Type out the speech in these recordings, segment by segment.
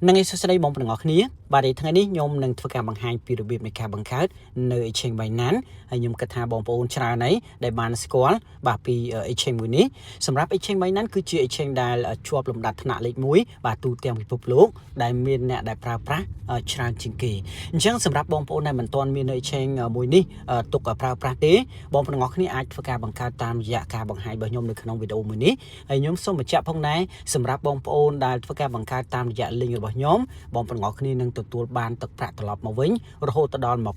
នឹងឯសួស្តីបងប្អូនទាំងអស់គ្នាបាទថ្ងៃនេះខ្ញុំនឹងធ្វើការបង្ហាញពីរបៀបនៃការបង្កើតនៅ Exchange Binance ហើយខ្ញុំគិតថាបងប្អូនច្រើនហើយដែលបានស្គាល់បាទពី Exchange មួយនេះសម្រាប់ Exchange Binance គឺជា Exchange ដែលជាប់លំដាប់ថ្នាក់លេខ1បាទទូទាំងពិភពលោកដែលមានអ្នកដែលប្រើប្រាស់ច្រើនជាងគេអញ្ចឹងសម្រាប់បងប្អូនដែលមិនទាន់មាននៅ Exchange មួយនេះទុកប្រើប្រាស់ទេបងប្អូនទាំងអស់គ្នាអាចធ្វើការបង្កើតតាមរយៈការបង្ហាញរបស់ខ្ញុំនៅក្នុងវីដេអូមួយនេះហើយខ្ញុំសូមបញ្ជាក់ផងដែរសម្រាប់បងប្អូនដែលធ្វើការបង្កើតតាមរយៈ link របស់ខ្ញុំបងប្អូនទាំងអស់គ្នានឹងទទួលបានទឹកប្រាក់ត្រឡប់មកវិញរហូតដល់ 20%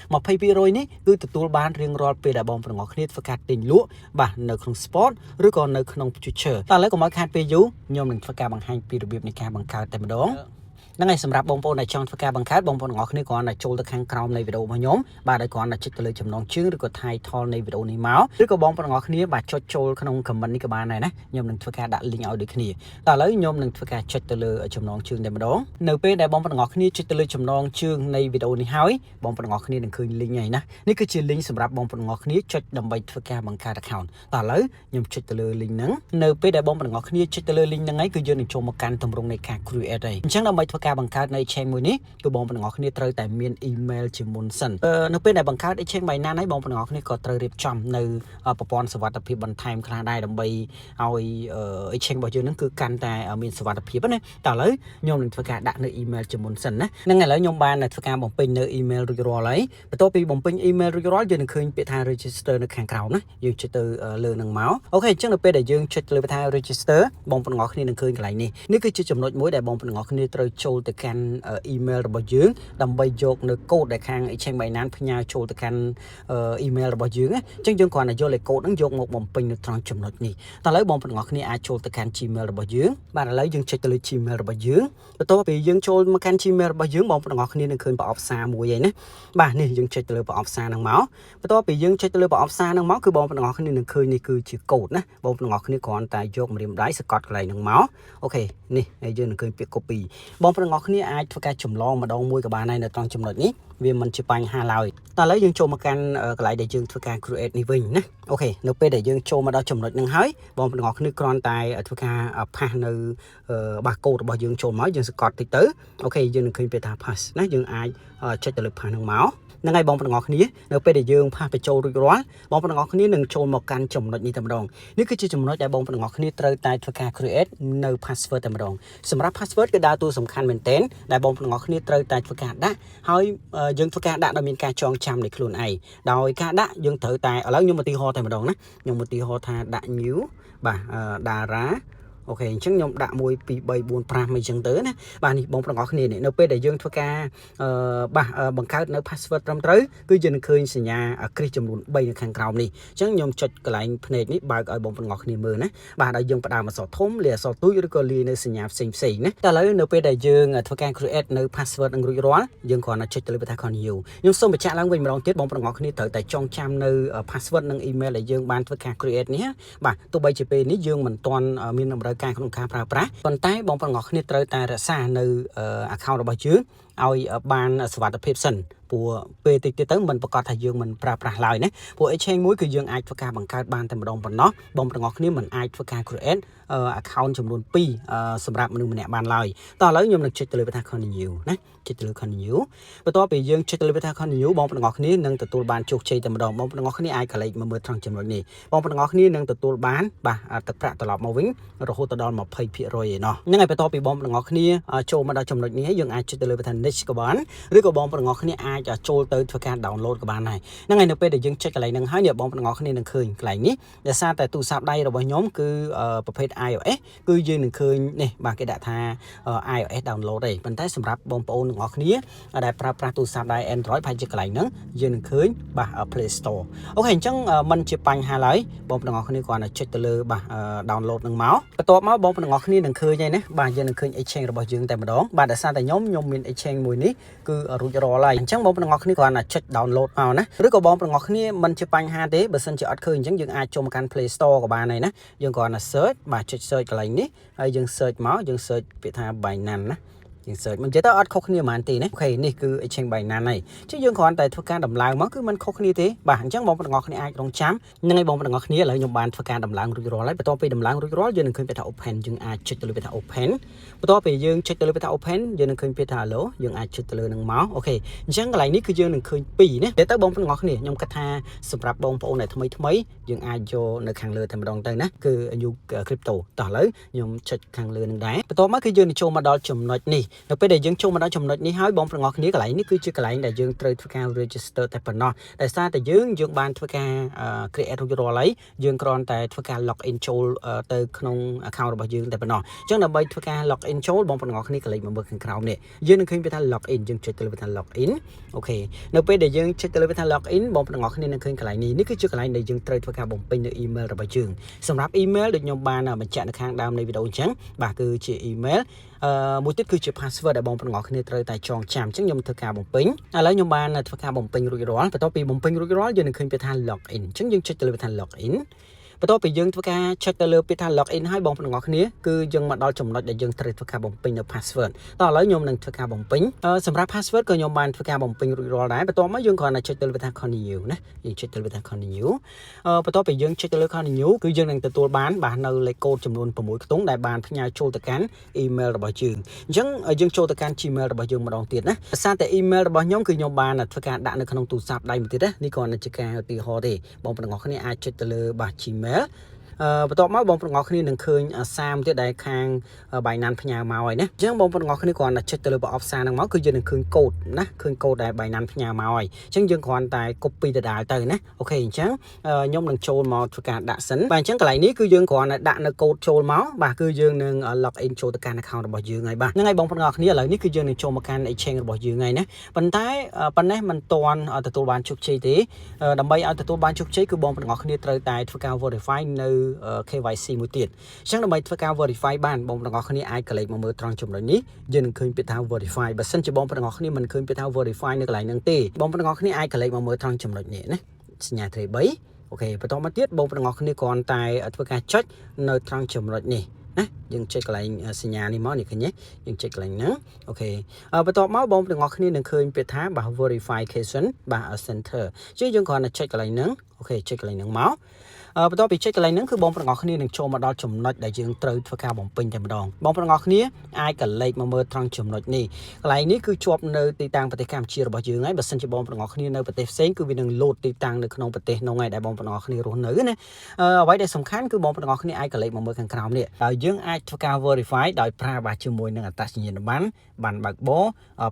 20% នេះគឺទទួលបានរៀងរាល់ពេលដែលបងប្អូនទាំងអស់គ្នាធ្វើការទិញលក់បាទនៅក្នុង spot ឬក៏នៅក្នុង future តែឥឡូវកុំឲ្យខាតពេលយូរខ្ញុំនឹងធ្វើការបង្ហាញពីរបៀបនៃការបង្កើតតែម្ដងហ្នឹងហើយសម្រាប់បងប្អូនដែលចង់ធ្វើការបង្កើតបងប្អូនទាំងអស់គ្នាគ្រាន់តែចូលទៅខាងក្រោមនៃវីដេអូរបស់ខ្ញុំបាទហើយគ្រាន់តែចុចទៅលើចំណងជើងឬក៏ title នៃវីដេអូនេះមកឬក៏បងប្អូនទាំងអស់គ្នាបាទចុចចូលក្នុង comment នេះក៏បានដែរណាខ្ញុំនឹងធ្វើការដាក់ link ឲ្យដូចគ្នាតែឥឡូវខ្ញុំនឹងធ្វើការចុចទៅលើចំណងជើងតែម្ដងនៅពេលដែលបងប្អូនទាំងអស់គ្នាចុចទៅលើចំណងជើងនៃវីដេអូនេះហើយបងប្អូនទាំងអស់គ្នានឹងឃើញ link ហើយណានេះគឺជា link សម្រាប់បងប្អូនទាំងអស់គ្នាចុចដើម្បីធ្វើការបង្កើត account តែឥឡូវខ្ញុំចុចទៅលើ link ហ្នឹងនៅពេលដែលបងប្អូនទាំងអស់គ្នាចុចទៅលើ link ហ្នឹងហើយគឺយើងនឹងចូលមកកាន់ទម្រង់នៃការ create ហើយអញ្ចឹងដើម្បីធ្វើការបង្កើតនៅ Exchange មួយនេះគឺបងប្អូនទាំងអស់គ្នាត្រូវតែមាន email ជាមុនសិននៅពេលដែលបង្កើត Exchange Binance ហើយបងប្អូនទាំងអស់គ្នាក៏ត្រូវរៀបចំនៅប្រព័ន្ធសុវត្ថិភាពបន្ថែមខ្លះដែរដើម្បីឲ្យ Exchange របស់យើងហ្នឹងគឺកាន់តែមានសុវត្ថិភាពណាតែឥឡូវខ្ញុំនឹងធ្វើការដាក់នៅ email ជាមុនសិនណាហ្នឹងឥឡូវខ្ញុំបានធ្វើការបំពេញនៅ email រួចរាល់ហើយបន្ទាប់ពីបំពេញ email រួចរាល់យើងនឹងឃើញពាក្យថា register នៅខាងក្រោមណាយើងចុចទៅលើហ្នឹងមកអូខេអញ្ចឹងនៅពេលដែលយើងចុចលើពាក្យថា register បងប្អូនទាំងអស់គ្នានឹងឃើញកន្លែងនេះនេះគឺជាចំណុចមួយដែលបងប្អូនទាំងអស់គ្នាត្រូវចូលទៅកាន់ email របស់យើងដើម្បីយកនៅកូដដែលខាង Exchange Binance ផ្ញើចូលទៅកាន់ email របស់យើងអញ្ចឹងយើងគ្រាន់តែយកលេខកូដហ្នឹងយកមកបំពេញនៅត្រង់ចំណុចនេះតែឥឡូវបងប្អូនទាំងអស់គ្នាអាចចូលទៅកាន់ Gmail របស់យើងបាទឥឡូវយើងចុចទៅលើ Gmail របស់យើងបន្ទាប់ពីយើងចូលមកកាន់ Gmail របស់យើងបងប្អូនទាំងអស់គ្នានឹងឃើញប្រអប់សារមួយហើយណាបាទនេះយើងចុចទៅលើប្រអប់សារហ្នឹងមកបន្ទាប់ពីយើងចុចទៅលើប្រអប់សារហ្នឹងមកគឺបងប្អូនទាំងអស់គ្នានឹងឃើញនេះគឺជាកូដណាបងប្អូនទាំងអស់គ្នាគ្រាន់តែយកម្រាមដៃសកត់កន្លែងហ្នឹងមកអូខេនេះហើយយើងនឹងឃើញពាក្យ copy បងប្អូនទាំងអស់គ្នាអាចធ្វើការចម្លងម្ដងមួយក៏បានដែរនៅត្រង់ចំណុចនេះវាមិនជាបញ្ហាឡើយតែឥឡូវយើងចូលមកកាន់កន្លែងដែលយើងធ្វើការ create នេះវិញណាអូខេនៅពេលដែលយើងចូលមកដល់ចំណុចហ្នឹងហើយបងប្អូនទាំងអស់គ្នាគ្រាន់តែធ្វើការផាសនៅបាសកូដរបស់យើងចូលមកយើងសកត់តិចទៅអូខេយើងនឹងឃើញពាក្យថា pass ណាយើងអាចចុចទៅលើ pass ហ្នឹងមកហ្នឹងហើយបងប្អូនទាំងអស់គ្នានៅពេលដែលយើងផាសបញ្ចូលរួចរាល់បងប្អូនទាំងអស់គ្នានឹងចូលមកកាន់ចំណុចនេះតែម្ដងនេះគឺជាចំណុចដែលបងប្អូនទាំងអស់គ្នាត្រូវតែធ្វើការ create នៅ password តែម្ដងសម្រាប់ password គឺដើរតួសំខាន់មែនទែនដែលបងប្អូនទាំងអស់គ្នាត្រូវតែធ្វើការដាក់ហើយយើងធ្វើការដាក់ដោយមានការចងចាំនៃខ្លួនឯងដោយការដាក់យើងត្រូវតែឥឡូវខ្ញុំឧទាហរណ៍តែម្ដងណាខ្ញុំឧទាហរណ៍ថាដាក់ new បាទតារាអូខេអញ្ចឹងខ្ញុំដាក់1 2 3 4 5អីចឹងទៅណាបាទនេះបងប្អូនទាំងអស់គ្នានេះនៅពេលដែលយើងធ្វើការបាទបង្កើតនៅ password ត្រឹមត្រូវគឺយើងនឹងឃើញសញ្ញាគ្រីសចំនួន3នៅខាงក្រោមនេះអញ្ចឹងខ្ញុំចុចកន្លែងភ្នែកនេះបើកឲ្យបងប្អូនទាំងអស់គ្នាមើលណាបាទហើយយើងផ្ដើមអក្សរធំលាយអក្សរទូចឬក៏លាយនៅសញ្ញាផ្សេងណាតែឥឡូវនៅពេលដែលយើងធ្វើការ create នៅ password នឹងរួចរាល់យើងគ្រាន់តែចុចទៅលើប៊ូតុន continue ខ្ញុំសូមបញ្ជាក់ឡើងវិញម្ដងទៀតបងប្អូនទាំងអស់គ្នាត្រូវតែចងចាំនៅ password និង email ដែលយើងបានធ្វើការ create នេះបាទទោះបីជាពេលនេះយើងមិនទាន់មានតម្រូវការក្នុងការប្រើប្រាស់ប៉ុន្តែបងប្អូនទាំងអស់គ្នាត្រូវតែរក្សានៅ account របស់យើងឲ្យបានសុវត្ថិភាពសិនព្រោះពេលតិចទៀតទៅមិនប្រកាសថាយើងមិនប្រើប្រាស់ឡើយណាព្រោះ Exchange មួយគឺយើងអាចធ្វើការបង្កើតបានតែម្ដងប៉ុណ្ណោះបងប្អូនទាំងអស់គ្នាមិនអាចធ្វើការ create account ចំនួន2សម្រាប់មនុស្សម្នាក់បានឡើយតោះឥឡូវខ្ញុំនឹងចុចទៅលើប៊ូតុន continue ណាចុចទៅលើ continue បន្ទាប់ពីយើងចុចទៅលើប៊ូតុន continue បងប្អូនទាំងអស់គ្នានឹងទទួលបានជោគជ័យតែម្ដងបងប្អូនទាំងអស់គ្នាអាចកលេចមកមើលត្រង់ចំណុចនេះបងប្អូនទាំងអស់គ្នានឹងទទួលបានបាទទឹកប្រាក់ត្រឡប់មកវិញរហូតដល់ 20% ឯណោះហ្នឹងហើយបន្ទាប់ពីបងប្អូនទាំងអស់គ្នាចូលមកដល់ចំណុចនេះយើងអាចចុចទៅលើប៊ូតុន next ក៏បានឬក៏បងប្អូនទាំងអស់គ្នាអាចចូលទៅធ្វើការ download ក៏បានដែរហ្នឹងហើយនៅពេលដែលយើងចុចកន្លែងហ្នឹងហើយនេះបងប្អូនទាំងអស់គ្នានឹងឃើញកន្លែងនេះដោយសារតែទូរស័ព្ទដៃរបស់ខ្ញុំគឺប្រភេទ iOS គឺយើងនឹងឃើញនេះបាទគេដាក់ថា iOS download ទេប៉ុន្តែសម្រាប់បងប្អូនទាំងអស់គ្នាដែលប្រើប្រាស់ទូរស័ព្ទដៃ Android ប្រហែលជាកន្លែងហ្នឹងយើងនឹងឃើញបាទ Play Store អូខេអញ្ចឹងมันជាបញ្ហាឡើយបងប្អូនទាំងអស់គ្នាគ្រាន់តែចុចទៅលើបាទ download ហ្នឹងមកបន្ទាប់មកបងប្អូនទាំងអស់គ្នានឹងឃើញហើយណាបាទយើងនឹងឃើញ Exchange របស់យើងតែម្ដងបាទដោយសារតែខ្ញុំមាន Exchange មួយនេះគឺរួចរាល់ហើយអញ្ចឹងបងប្អូនទាំងអស់គ្នាគ្រាន់តែចុច download មកណាឬក៏បងប្អូនទាំងអស់គ្នាមិនជាបញ្ហាទេបើសិនជាអត់ឃើញអញ្ចឹងយើងអាចចូលមកកាន់ Play Store ក៏បានដែរណាយើងគ្រាន់តែ search បាទចុច search កន្លែងនេះហើយយើង search មកយើង search ពាក្យថា Binance ណា យើង search មិននិយាយទៅអត់ខុសគ្នាហ្មងទេណាអូខេនេះគឺ exchange Binance ហើយចឹងយើងគ្រាន់តែធ្វើការដំឡើងមកគឺมันខុសគ្នាទេបាទអញ្ចឹងបងប្អូនទាំងអស់គ្នាអាចរងចាំនឹងឲ្យបងប្អូនទាំងអស់គ្នាឥឡូវខ្ញុំបានធ្វើការដំឡើងរួចរាល់ហើយបន្ទាប់ពីដំឡើងរួចរាល់យើងនឹងឃើញពាក្យថា open យើងអាចចុចទៅលើពាក្យថា open បន្ទាប់ពីយើងចុចទៅលើពាក្យថា open យើងនឹងឃើញពាក្យថា hello យើងអាចចុចទៅលើនឹងមកអូខេអញ្ចឹងកន្លែងនេះគឺយើងនឹងឃើញ2ណាទៅបងប្អូនទាំងអស់គ្នាខ្ញុំគិតថាសម្រាប់បងប្អូនដែលថ្មីយើងអាចយកនៅខាងលើតែម្ដងទៅណាគឺ new crypto តោះឥឡូវខ្ញុំចុចខាងលើនឹងដែរបន្ទាប់មកគឺយើងនឹងចូលមកដល់ចំណុចនេះនៅពេលដែលយើងចូលមកដល់ចំណុចនេះហើយបងប្អូនទាំងអស់គ្នាកន្លែងនេះគឺជាកន្លែងដែលយើងត្រូវធ្វើការ register តែប៉ុណ្ណោះដោយសារតែយើងបានធ្វើការ create រួចរាល់ហើយយើងគ្រាន់តែធ្វើការ log in ចូលទៅក្នុង account របស់យើងតែប៉ុណ្ណោះអញ្ចឹងដើម្បីធ្វើការ log in ចូលបងប្អូនទាំងអស់គ្នាកន្លែងមកមើលខាងក្រោមនេះយើងនឹងឃើញពាក្យថា log in យើងចុចទៅលើពាក្យថា log in អូខេនៅពេលដែលយើងចុចទៅលើពាក្យថា log in បងប្អូនទាំងអស់គ្នានឹងឃើញកន្លែងនេះគឺជាកន្លែងដែលយើងត្រូវធ្វើការបំពេញនៅ email របស់យើងសម្រាប់ email ដូចខ្ញុំបានបញ្ជាក់នៅខាងដើមនៃវីដេអូអញ្ចឹងបាទគឺជា email មួយទៀតគឺជា password ដែលបងប្អូនទាំងអស់គ្នាត្រូវតែចងចាំអញ្ចឹងខ្ញុំធ្វើការបំពេញឥឡូវខ្ញុំបានធ្វើការបំពេញរួចរាល់បន្ទាប់ពីបំពេញរួចរាល់យើងនឹងឃើញពាក្យថា log in អញ្ចឹងយើងចុចទៅលើពាក្យថា log in បន្ទាប់ពីយើងធ្វើការចុចទៅលើពាក្យថា log in ហើយបងប្អូនទាំងអស់គ្នាគឺយើងមកដល់ចំណុចដែលយើងត្រូវធ្វើការបំពេញនៅ password តោះឥឡូវខ្ញុំនឹងធ្វើការបំពេញសម្រាប់ password ក៏ខ្ញុំបានធ្វើការបំពេញរួចរាល់ដែរបន្ទាប់មកយើងគ្រាន់តែចុចទៅលើពាក្យថា continue ណាយើងចុចទៅលើពាក្យថា continue បន្ទាប់ពីយើងចុចទៅលើ continue គឺយើងនឹងទទួលបានបាទនៅលេខកូដចំនួន6ខ្ទង់ដែលបានផ្ញើចូលទៅកាន់ email របស់យើងអញ្ចឹងយើងចូលទៅកាន់ Gmail របស់យើងម្ដងទៀតណាដោយសារតែ email របស់ខ្ញុំគឺខ្ញុំបានធ្វើការដាក់នៅក្នុងទូរស័ព្ទដៃមួយទៀតណានេះគ្រាន់តែជាការឧទាហរណ៍ទេបងប្អូនទាំងអស់គ្នាអាចចុចទៅលើបាទ Gmail បន្ទាប់មកបងប្អូនទាំងអស់គ្នានឹងឃើញសារទៀតដែលខាង Binance ផ្ញើមកហើយណាអញ្ចឹងបងប្អូនទាំងអស់គ្នាគ្រាន់តែចុចទៅលើប្រអប់សារហ្នឹងមកគឺយើងនឹងឃើញកូដណាឃើញកូដដែល Binance ផ្ញើមកហើយអញ្ចឹងយើងគ្រាន់តែ copy ដដែលទៅណាអូខេអញ្ចឹងខ្ញុំនឹងចូលមកធ្វើការដាក់សិនបាទអញ្ចឹងកន្លែងនេះគឺយើងគ្រាន់តែដាក់នៅកូដចូលមកបាទគឺយើងនឹង log in ចូលទៅកាន់ account របស់យើងហើយបាទហ្នឹងហើយបងប្អូនទាំងអស់គ្នាឥឡូវនេះគឺយើងនឹងចូលមកកាន់ exchange របស់យើងហើយណាប៉ុន្តែប៉ុណ្ណេះមិនទាន់ទទួលបានជោគជ័យទេដើម្បីឲ្យទទួលបានជោគជ័យគឺបងប្អូនទាំងអស់គ្នាត្រូវតែធ្វើការ verify នៅ KYC មួយទៀតអញ្ចឹងដើម្បីធ្វើការ verify បានបងប្អូនទាំងអស់គ្នាអាចកលេចមកមើលត្រង់ចំណុចនេះយើងនឹងឃើញពាក្យថា verify បើសិនជាបងប្អូនទាំងអស់គ្នាមិនឃើញពាក្យថា verify នៅកន្លែងហ្នឹងទេបងប្អូនទាំងអស់គ្នាអាចកលេចមកមើលត្រង់ចំណុចនេះណាសញ្ញាត្រី3អូខេបន្តមកទៀតបងប្អូនទាំងអស់គ្នាគ្រាន់តែធ្វើការចុចនៅត្រង់ចំណុចនេះណាយើងចុចកន្លែងសញ្ញានេះមកនេះឃើញទេយើងចុចកន្លែងហ្នឹងអូខេបន្ទាប់មកបងប្អូនទាំងអស់គ្នានឹងឃើញពាក្យថាបាទ verification បាទ center ជាយើងគ្រាន់តែចុចកន្លែងហ្នឹងអូខេចុចកន្លែងហ្នឹងមកបន្ទាប់ពីចុចកន្លែងហ្នឹងគឺបងប្អូនទាំងអស់គ្នានឹងចូលមកដល់ចំណុចដែលយើងត្រូវធ្វើការបំពេញតែម្ដងបងប្អូនទាំងអស់គ្នាអាចកលេចមកមើលត្រង់ចំណុចនេះកន្លែងនេះគឺជាប់នៅទីតាំងប្រទេសកម្ពុជារបស់យើងហើយបើសិនជាបងប្អូនទាំងអស់គ្នានៅប្រទេសផ្សេងគឺវានឹងលោតទីតាំងនៅក្នុងប្រទេសនោះហើយដែលបងប្អូនទាំងអស់គ្នារស់នៅណាអ្វីដែលសំខាន់គឺបងប្អូនទាំងអស់គ្នាអាចកលេចមកមើលខាងក្រោមនេះហើយយើងអាចធ្វើការ verify ដោយប្រើបាទជាមួយនឹងអត្តសញ្ញាណប័ណ្ណបានបើកបរ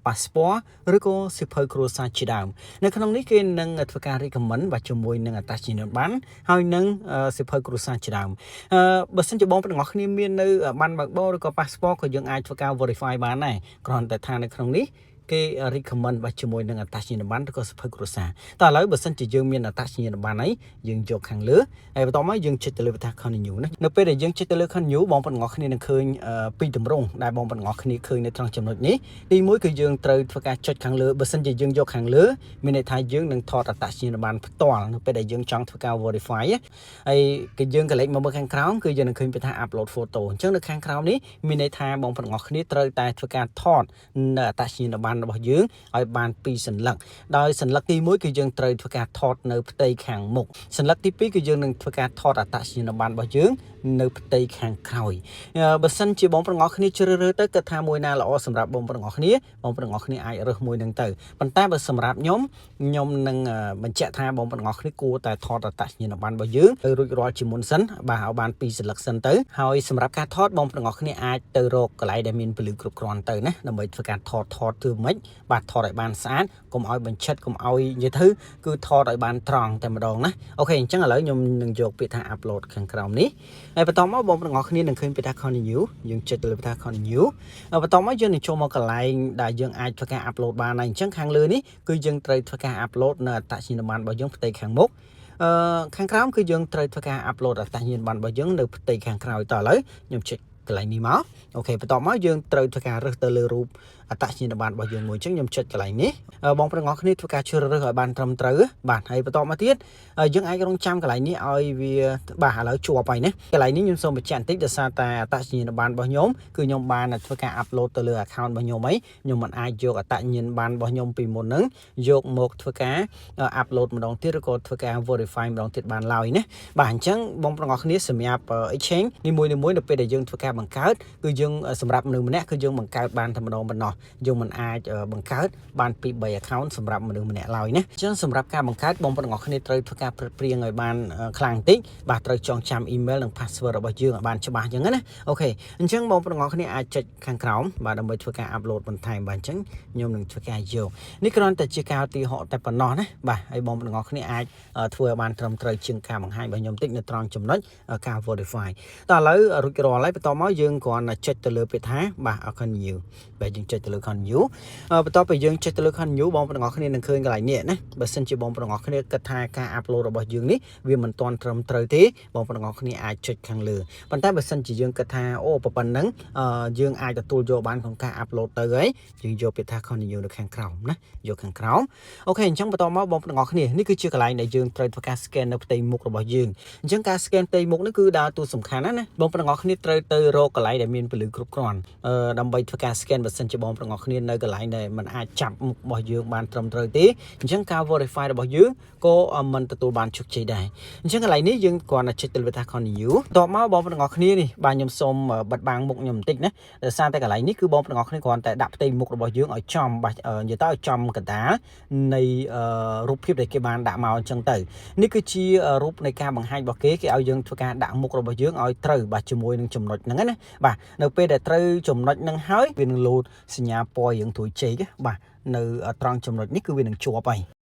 passport ឬក៏សៀវភៅគ្រួសារជាដើមនៅក្នុងនេះគេនឹងធ្វើការ recommend បាទជាមួយនឹងអត្តសញ្ញាណប័ណ្ណហើយនឹងសៀវភៅគ្រួសារជាដើមបើសិនជាបងប្អូនទាំងអស់គ្នាមាននៅប័ណ្ណបើកបរឬក៏ passport ក៏យើងអាចធ្វើការ verify បានដែរគ្រាន់តែថានៅក្នុងនេះគេ recommend បាទជាមួយនឹងអត្តសញ្ញាណប័ណ្ណឬក៏សៀវភៅគ្រួសារតើឥឡូវបើសិនជាយើងមានអត្តសញ្ញាណប័ណ្ណហើយយើងយកខាងលើហើយបន្តមកយើងចុចទៅលើប៊ូតា continue ណានៅពេលដែលយើងចុចទៅលើ continue បងប្អូនទាំងអស់គ្នានឹងឃើញពីរទម្រង់ដែលបងប្អូនទាំងអស់គ្នាឃើញនៅត្រង់ចំណុចនេះទីមួយគឺយើងត្រូវធ្វើការចុចខាងលើបើសិនជាយើងយកខាងលើមានន័យថាយើងនឹងថតអត្តសញ្ញាណប័ណ្ណផ្ទាល់នៅពេលដែលយើងចង់ធ្វើការ verify ហើយគឺយើងកលេចមកមើលខាងក្រោមគឺយើងនឹងឃើញពីថា upload photo អញ្ចឹងនៅខាងក្រោមនេះមានន័យថាបងប្អូនទាំងអស់គ្នាត្រូវតែធ្វើការថតនៅអត្តសញ្ញាណប័ណ្ណរបស់យើងឲ្យបាន2សន្លឹកដោយសន្លឹកទី1គឺយើងត្រូវធ្វើការថតនៅផ្ទៃខាងមុខសន្លឹកទី2គឺយើងនឹងធ្វើការថតអត្តសញ្ញាណប័ណ្ណរបស់យើងនៅផ្ទៃខាងក្រោយបើសិនជាបងប្អូនទាំងអស់គ្នាជ្រើសរើសទៅគិតថាមួយណាល្អសម្រាប់បងប្អូនទាំងអស់គ្នាបងប្អូនទាំងអស់គ្នាអាចរើសមួយនឹងទៅប៉ុន្តែបើសម្រាប់ខ្ញុំនឹងបញ្ជាក់ថាបងប្អូនទាំងអស់គ្នាគួរតែថតអត្តសញ្ញាណប័ណ្ណរបស់យើងឲ្យរួចរាល់ជាមុនសិនបាទឲ្យបាន2សន្លឹកសិនទៅហើយសម្រាប់ការថតបងប្អូនទាំងអស់គ្នាអាចទៅរកកន្លែងដែលមានពន្លឺគ្រប់គ្រាន់ទៅណាដើម្បីធ្វើការថតធ្វើម៉េចបាទថតឲ្យបានស្អាតកុំឲ្យបញ្ឆិតកុំឲ្យនិយាយទៅគឺថតឲ្យបានត្រង់តែម្ដងណាអូខេអញ្ចឹងឥឡូវខ្ញុំនឹងយកពាក្យថា upload ខាងក្រោមនេះហើយបន្តមកបងប្អូនទាំងអស់គ្នានឹងឃើញពាក្យថា continue យើងចុចទៅលើពាក្យថា continue បន្តមកយើងនឹងចូលមកកន្លែងដែលយើងអាចធ្វើការ upload បានហើយអញ្ចឹងខាងលើនេះគឺយើងត្រូវធ្វើការ upload នៅអត្តសញ្ញាណប័ណ្ណរបស់យើងផ្ទៃខាងមុខខាងក្រោមគឺយើងត្រូវធ្វើការ upload អត្តសញ្ញាណប័ណ្ណរបស់យើងនៅផ្ទៃខាងក្រោយតឥឡូវខ្ញុំចុច កន្លែងនេះមកអូខេបន្តមកយើងត្រូវធ្វើការរើសទៅលើរូបអត្តសញ្ញាណប័ណ្ណរបស់យើងមួយអញ្ចឹងខ្ញុំចុចកន្លែងនេះបងប្អូនទាំងអស់គ្នាធ្វើការជ្រើសរើសឲ្យបានត្រឹមត្រូវបាទហើយបន្តមកទៀតយើងអាចរងចាំកន្លែងនេះឲ្យវាបាទឥឡូវជាប់ហើយណាកន្លែងនេះខ្ញុំសូមបញ្ជាក់បន្តិចដោយសារតែអត្តសញ្ញាណប័ណ្ណរបស់ខ្ញុំគឺខ្ញុំបានធ្វើការអាប់ឡូតទៅលើ account របស់ខ្ញុំអីខ្ញុំមិនអាចយកអត្តសញ្ញាណប័ណ្ណរបស់ខ្ញុំពីមុនហ្នឹងយកមកធ្វើការអាប់ឡូតម្ដងទៀតឬក៏ធ្វើការ verify ម្ដងទៀតបានឡើយណាបាទអញ្ចឹងបងប្អូនទាំងអស់គ្នាសម្រាប់ exchange នីមួយៗនៅពេលដែលយើងធ្វើការបង្កើតគឺយើងសម្រាប់មនុស្សម្នាក់គឺយើងបង្កើតបានតែម្ដងប៉ុណ្ណោះយើងមិនអាចបង្កើតបានពី3 account សម្រាប់មនុស្សម្នាក់ឡើយណាអញ្ចឹងសម្រាប់ការបង្កើតបងប្អូនទាំងអស់គ្នាត្រូវធ្វើការព្រឹកព្រៀងឲ្យបានខ្លាំងបន្តិចបាទត្រូវចងចាំ email និង password របស់យើងឲ្យបានច្បាស់អញ្ចឹងណាអូខេអញ្ចឹងបងប្អូនទាំងអស់គ្នាអាចចុចខាងក្រោមបាទដើម្បីធ្វើការ upload បន្ថែមបាទអញ្ចឹងខ្ញុំនឹងធ្វើការយកនេះគ្រាន់តែជាការឧទាហរណ៍តែប៉ុណ្ណោះណាបាទហើយបងប្អូនទាំងអស់គ្នាអាចធ្វើឲ្យបានត្រឹមត្រូវជាងការបង្ហាញរបស់ខ្ញុំតិចនៅត្រង់ចំណុចការ verify តោះឥឡូវរួចរាល់ហើយបន្តមកយើងគ្រាន់តែចុចទៅលើពាក្យថាបាទ continue បាទយើងចុចទៅលើ continue បន្ទាប់ពីយើងចុចទៅលើ continue បងប្អូនទាំងអស់គ្នានឹងឃើញកន្លែងនេះណាបើសិនជាបងប្អូនទាំងអស់គ្នាគិតថាការ upload របស់យើងនេះវាមិនទាន់ត្រឹមត្រូវទេបងប្អូនទាំងអស់គ្នាអាចចុចខាងលើប៉ុន្តែបើសិនជាយើងគិតថាអូប៉ុណ្ណឹងយើងអាចទទួលយកបានក្នុងការ upload ទៅហើយយើងយកពាក្យថា continue នៅខាងក្រោមណាយកខាងក្រោមអូខេអញ្ចឹងបន្តមកបងប្អូនទាំងអស់គ្នានេះគឺជាកន្លែងដែលយើងត្រូវធ្វើការ scan នៅផ្ទៃមុខរបស់យើងអញ្ចឹងការ scan ផ្ទៃមុខនេះគឺដើរតួសំខាន់ណាបងប្អូនទាំងអស់គ្នាត្រូវទៅរកកន្លែងដែលមានពន្លឺគ្រប់គ្រាន់ដើម្បីធ្វើការ scan បើសិនជាបងប្អូនទាំងអស់គ្នានៅកន្លែងដែលមិនអាចចាប់មុខរបស់យើងបានត្រឹមត្រូវទេអញ្ចឹងការ verify របស់យើងក៏មិនទទួលបានជោគជ័យដែរអញ្ចឹងកន្លែងនេះយើងគ្រាន់តែចុចទៅលើថា continue តបមកបងប្អូនទាំងអស់គ្នានេះបាទខ្ញុំសូមបិទបាំងមុខខ្ញុំបន្តិចណាដោយសារតែកន្លែងនេះគឺបងប្អូនទាំងអស់គ្នាគ្រាន់តែដាក់ផ្ទៃមុខរបស់យើងឲ្យចំបាទនិយាយទៅឲ្យចំកណ្ដាលនៃរូបភាពដែលគេបានដាក់មកអញ្ចឹងទៅនេះគឺជារូបនៃការបង្ហាញរបស់គេឲ្យយើងធ្វើការដាក់មុខរបស់យើងឲ្យត្រូវបាទជាមួយនឹងចំណុចហ្នឹងណាបាទនៅពេលដែលត្រូវចំណុចហ្នឹងហើយវានឹងលោតសញ្ញាពណ៌រៀងត្រួយចេកបាទនៅត្រង់ចំណុចនេះគឺវានឹងជាប់ហើ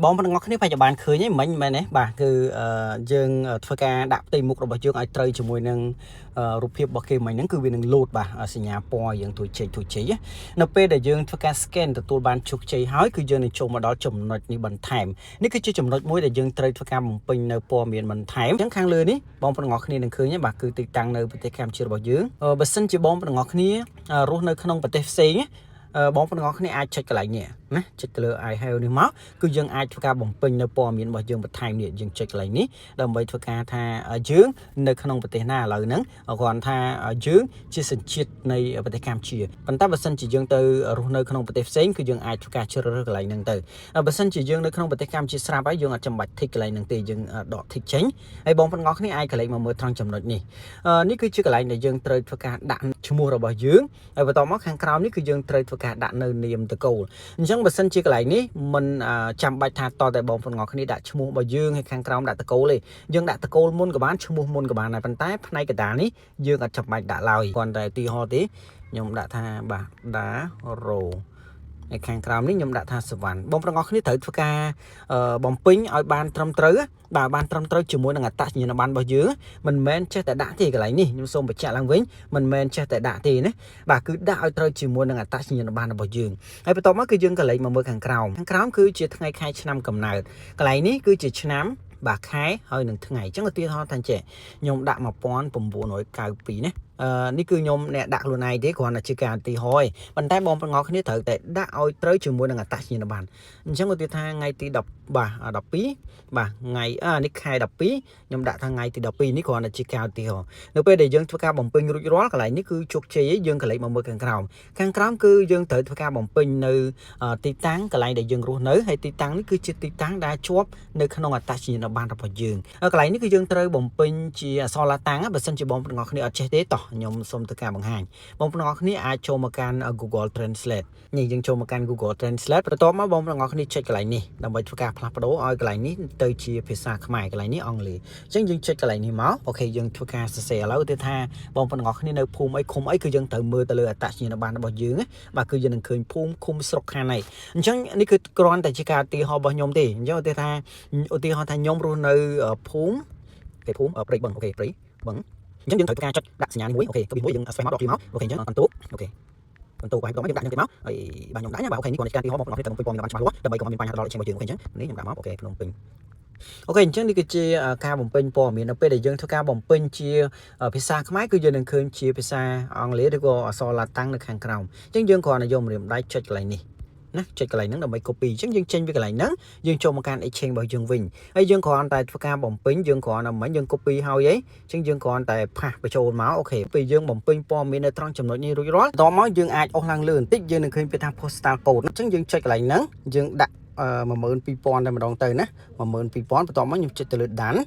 យបងប្អូនទាំងអស់គ្នាប្រហែលជាបានឃើញហ្នឹងមិញមែនទេបាទគឺយើងធ្វើការដាក់ផ្ទៃមុខរបស់យើងឲ្យត្រូវជាមួយនឹងរូបភាពរបស់គេមិញហ្នឹងគឺវានឹងលោតបាទសញ្ញាពណ៌យើងទួយចេកនៅពេលដែលយើងធ្វើការ scan ទទួលបានជោគជ័យហើយគឺយើងនឹងចូលមកដល់ចំណុចនេះបន្ថែមនេះគឺជាចំណុចមួយដែលយើងត្រូវធ្វើការបំពេញនៅព័ត៌មានបន្ថែមអញ្ចឹងខាងលើនេះបងប្អូនទាំងអស់គ្នានឹងឃើញបាទគឺទីតាំងនៅប្រទេសកម្ពុជារបស់យើងបើសិនជាបងប្អូនទាំងអស់គ្នារស់នៅក្នុងប្រទេសផ្សេងបងប្អូនទាំងអស់គ្នាអាចចុចកន្លែងនេះណាចុចទៅលើ I have នេះមកគឺយើងអាចធ្វើការបំពេញនៅព័ត៌មានរបស់យើងបន្ថែមនេះយើងចុចកន្លែងនេះដើម្បីធ្វើការថាយើងនៅក្នុងប្រទេសណាឥឡូវហ្នឹងគ្រាន់ថាយើងជាសញ្ជាតិនៃប្រទេសកម្ពុជាប៉ុន្តែបើសិនជាយើងទៅរស់នៅក្នុងប្រទេសផ្សេងគឺយើងអាចធ្វើការជ្រើសរើសកន្លែងហ្នឹងទៅបើសិនជាយើងនៅក្នុងប្រទេសកម្ពុជាស្រាប់ហើយយើងអត់ចាំបាច់ tick កន្លែងហ្នឹងទេយើងដក tick ចេញហើយបងប្អូនទាំងអស់គ្នាអាចកន្លែងមកមើលត្រង់ចំណុចនេះនេះគឺជាកន្លែងដែលយើងត្រូវធ្វើការដាក់ឈ្មោះរបស់យើងហើយបន្តមកខាងក្រោមនេះគឺយើងត្រូវធ្វើការដាក់នៅនាមតកូលអញ្ចឹងបើសិនជាកន្លែងនេះមិនចាំបាច់ថាតតែបងប្អូនទាំងអស់គ្នាដាក់ឈ្មោះរបស់យើងហើយខាងក្រោមដាក់តកូលទេយើងដាក់តកូលមុនក៏បានឈ្មោះមុនក៏បានដែរប៉ុន្តែផ្នែកកណ្ដាលនេះយើងអត់ចាំបាច់ដាក់ឡើយគ្រាន់តែឧទាហរណ៍ទេខ្ញុំដាក់ថាបាទដារ៉ូហើយខាងក្រោមនេះខ្ញុំដាក់ថាសវណ្ណបងប្អូនទាំងអស់គ្នាត្រូវធ្វើការបំពេញឲ្យបានត្រឹមត្រូវបាទបានត្រឹមត្រូវជាមួយនឹងអត្តសញ្ញាណប័ណ្ណរបស់យើងមិនមែនចេះតែដាក់ទេកន្លែងនេះខ្ញុំសូមបញ្ជាក់ឡើងវិញមិនមែនចេះតែដាក់ទេណាបាទគឺដាក់ឲ្យត្រូវជាមួយនឹងអត្តសញ្ញាណប័ណ្ណរបស់យើងហើយបន្ទាប់មកគឺយើងកន្លែងមកមើលខាងក្រោមគឺជាថ្ងៃខែឆ្នាំកំណើតកន្លែងនេះគឺជាឆ្នាំបាទខែហើយនឹងថ្ងៃអញ្ចឹងឧទាហរណ៍ថាចេះខ្ញុំដាក់1992ណានេះគឺខ្ញុំអ្នកដាក់ខ្លួនឯងទេគ្រាន់តែជាការឧទាហរណ៍ឯងប៉ុន្តែបងប្អូនទាំងអស់គ្នាត្រូវតែដាក់ឲ្យត្រូវជាមួយនឹងអត្តសញ្ញាណប័ណ្ណអញ្ចឹងឧទាហរណ៍ថាថ្ងៃទី10បាទ12បាទថ្ងៃនេះខែ12ខ្ញុំដាក់ថាថ្ងៃទី12នេះគ្រាន់តែជាការឧទាហរណ៍នៅពេលដែលយើងធ្វើការបំពេញរួចរាល់កន្លែងនេះគឺជោគជ័យយើងកន្លែងមកមើលខាងក្រោមគឺយើងត្រូវធ្វើការបំពេញនៅទីតាំងកន្លែងដែលយើងរស់នៅហើយទីតាំងនេះគឺជាទីតាំងដែលជាប់នៅក្នុងអត្តសញ្ញាណប័ណ្ណរបស់យើងកន្លែងនេះគឺយើងត្រូវបំពេញជាអក្សរឡាតាំងបើសិនជាបងប្អូនទាំងអស់គ្នាអត់ចេះទេតោះខ្ញុំសូមធ្វើការបង្ហាញបងប្អូនទាំងអស់គ្នាអាចចូលមកកាន់ Google Translate នេះយើងចូលមកកាន់ Google Translate បន្ទាប់មកបងប្អូនទាំងអស់គ្នាចុចកន្លែងនេះដើម្បីធ្វើការផ្លាស់ប្ដូរឲ្យកន្លែងនេះទៅជាភាសាខ្មែរកន្លែងនេះអង់គ្លេសអញ្ចឹងយើងចុចកន្លែងនេះមកអូខេយើងធ្វើការសរសេរឥឡូវទៅថាបងប្អូនទាំងអស់គ្នានៅភូមិអីឃុំអីគឺយើងត្រូវមើលទៅលើអត្តសញ្ញាណប័ណ្ណរបស់យើងបាទគឺយើងនឹងឃើញភូមិឃុំស្រុកខណ្ឌអីអញ្ចឹងនេះគឺគ្រាន់តែជាការឧទាហរណ៍របស់ខ្ញុំទេអញ្ចឹងឧទាហរណ៍ថាខ្ញុំរស់នៅភូមិព្រៃបឹងអូខេព្រៃបឹងអញ្ចឹងយើងត្រូវការចុចដាក់សញ្ញានេះមួយអូខេគឺមួយយើងស្វែងមកដកទីមកអូខេអញ្ចឹងបន្ទូអូខេបន្ទូក៏ឲ្យយើងដាក់យ៉ាងទៅមកហើយបាទខ្ញុំដាក់ណាបាទអូខេនេះគ្រាន់តែការទីហោបងប្អូនទាំងពីព័ត៌មានបានច្បាស់លាស់ដើម្បីកុំឲ្យមានបញ្ហាដល់ exchange របស់យើងអូខេអញ្ចឹងនេះខ្ញុំដាក់មកអូខេភ្នំពេញ អូខេអញ្ចឹងនេះគឺជាការបំពេញព័ត៌មាននៅពេលដែលយើងធ្វើការបំពេញជាភាសាខ្មែរគឺយើងនឹងឃើញជាភាសាអង់គ្លេសឬក៏អក្សរឡាតាំងនៅខាងក្រោមអញ្ចឹងយើងគ្រាន់តែយកម្រាមដៃចុចកន្លែងនេះណាចុចកន្លែងហ្នឹងដើម្បី copy អញ្ចឹងយើងចេញពីកន្លែងហ្នឹងយើងចូលមកកាន់ exchange របស់យើងវិញហើយយើងគ្រាន់តែធ្វើការបំពេញយើងគ្រាន់តែមិនយើង copy ហើយអីអញ្ចឹងយើងគ្រាន់តែផាសបញ្ចូលមកអូខេពេលយើងបំពេញព័ត៌មាននៅត្រង់ចំណុចនេះរួចរាល់បន្តមកយើងអាចអស់ឡើងលើបន្តិចយើងនឹងឃើញពាក្យថា postal code អញ្ចឹងយើងចុចកន្លែងហ្នឹងយើងដាក់12000តែម្ដងទៅណា12000បន្ទាប់មកខ្ញុំចុចទៅលើ done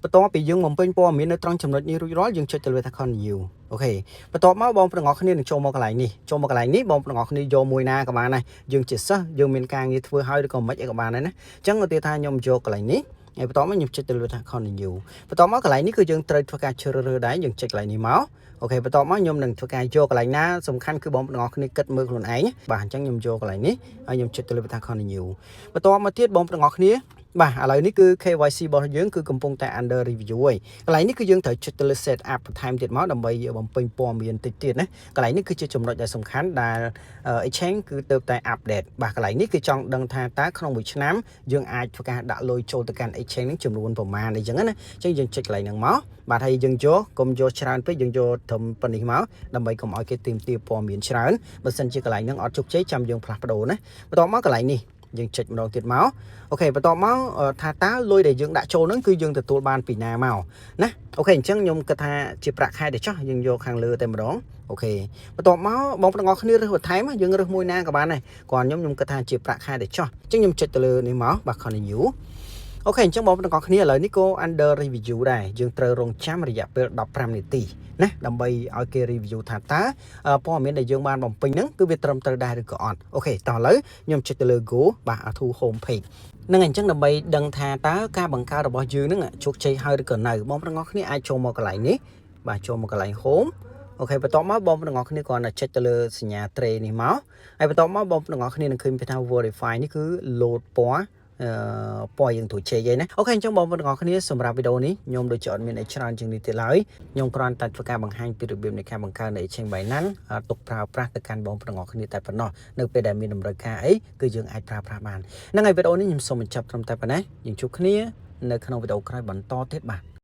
បន្ទាប់ពីយើងបំពេញព័ត៌មាននៅត្រង់ចំណុចនេះរួចរាល់យើងចុចទៅលើថា continue អូខេបន្ទាប់មកបងប្អូនទាំងអស់គ្នានឹងចូលមកកន្លែងនេះចូលមកកន្លែងនេះបងប្អូនទាំងអស់គ្នាយកមួយណាក៏បានដែរយើងជាសិស្សយើងមានការងារធ្វើហើយឬក៏មិនអីក៏បានដែរណាអញ្ចឹងឧទាហរណ៍ថាខ្ញុំយកកន្លែងនេះហើយបន្ទាប់មកខ្ញុំចុចទៅលើថា continue បន្ទាប់មកកន្លែងនេះគឺយើងត្រូវធ្វើការជ្រើសរើសដែរយើងចុចកន្លែងនេះមកអូខេបន្ទាប់មកខ្ញុំនឹងធ្វើការយកកន្លែងណាសំខាន់គឺបងប្អូនទាំងអស់គ្នាគិតមើលខ្លួនឯងបាទអញ្ចឹងខ្ញុំយកកន្លែងនេះហើយខ្ញុំចុចទៅលើប៊ូតា continue បន្ទាប់មកទៀតបងប្អូនទាំងអស់គ្នាបាទឥឡូវនេះគឺ KYC របស់យើងគឺកំពុងតែ under review ហើយកន្លែងនេះគឺយើងត្រូវចុចទៅលើ set up បន្ថែមទៀតមកដើម្បីបំពេញព័ត៌មានតិចទៀតណាកន្លែងនេះគឺជាចំណុចដែលសំខាន់ដែល exchange គឺទៅតែ update បាទកន្លែងនេះគឺចង់ដឹងថាតើក្នុងមួយឆ្នាំយើងអាចធ្វើការដាក់លុយចូលទៅកាន់ exchange នឹងចំនួនប្រមាណអីចឹងណាអញ្ចឹងយើងចុចកន្លែងហ្នឹងមកបាទហើយយើងយកកុំយកច្រើនពេកយើងយកត្រឹមប៉ុណ្នេះមកដើម្បីកុំឲ្យគេទាមទារព័ត៌មានច្រើនបើសិនជាកន្លែងហ្នឹងអត់ជោគជ័យចាំយើងផ្លាស់ប្ដូរណាបន្ទាប់មកកន្លែងនេះយើងចុចម្ដងទៀតមកអូខេបន្ទាប់មកថាតើលុយដែលយើងដាក់ចូលហ្នឹងគឺយើងទទួលបានពីណាមកណាអូខេអញ្ចឹងខ្ញុំគិតថាជាប្រាក់ខែទេចោះយើងយកខាងលើតែម្ដងអូខេបន្ទាប់មកបងប្អូនទាំងអស់គ្នារើសបន្ថែមយើងរើសមួយណាក៏បានដែរគាត់ខ្ញុំគិតថាជាប្រាក់ខែទេចោះអញ្ចឹងខ្ញុំចុចទៅលើនេះមកបាទ continue អូខេអញ្ចឹងបងប្អូនទាំងអស់គ្នាឥឡូវនេះក៏ under review ដែរយើងត្រូវរងចាំរយៈពេល15នាទីណាដើម្បីឲ្យគេ review ថាតើព័ត៌មានដែលយើងបានបំពេញហ្នឹងគឺវាត្រឹមត្រូវដែរឬក៏អត់អូខេតោះឥឡូវខ្ញុំចុចទៅលើ go បាទ to home page នឹងអញ្ចឹងដើម្បីដឹងថាតើការបង្កើតរបស់យើងហ្នឹងជោគជ័យហើយឬក៏នៅបងប្អូនទាំងអស់គ្នាអាចចូលមកកន្លែងនេះបាទចូលមកកន្លែង home អូខេបន្ទាប់មកបងប្អូនទាំងអស់គ្នាគ្រាន់តែចុចទៅលើសញ្ញា tray នេះមកហើយបន្ទាប់មកបងប្អូនទាំងអស់គ្នានឹងឃើញថា verify នេះគឺ load ពណ៌ពណ៌យើងត្រូវជែកឯណាអូខេអញ្ចឹងបងប្អូនទាំងអស់គ្នាសម្រាប់វីដេអូនេះខ្ញុំដូចជាអត់មានអីច្រើនជាងនេះទេឡើយខ្ញុំគ្រាន់តែធ្វើការបង្ហាញពីរបៀបនៃការបង្កើតនៅ Exchange Binance ទុកប្រើប្រាស់ទៅកាន់បងប្អូនទាំងអស់គ្នាតែប៉ុណ្ណោះនៅពេលដែលមានតម្រូវការអីគឺយើងអាចប្រើប្រាស់បានហ្នឹងហើយវីដេអូនេះខ្ញុំសូមបញ្ចប់ត្រឹមតែប៉ុណ្ណេះយើងជួបគ្នានៅក្នុងវីដេអូក្រោយបន្តទៀតបាទ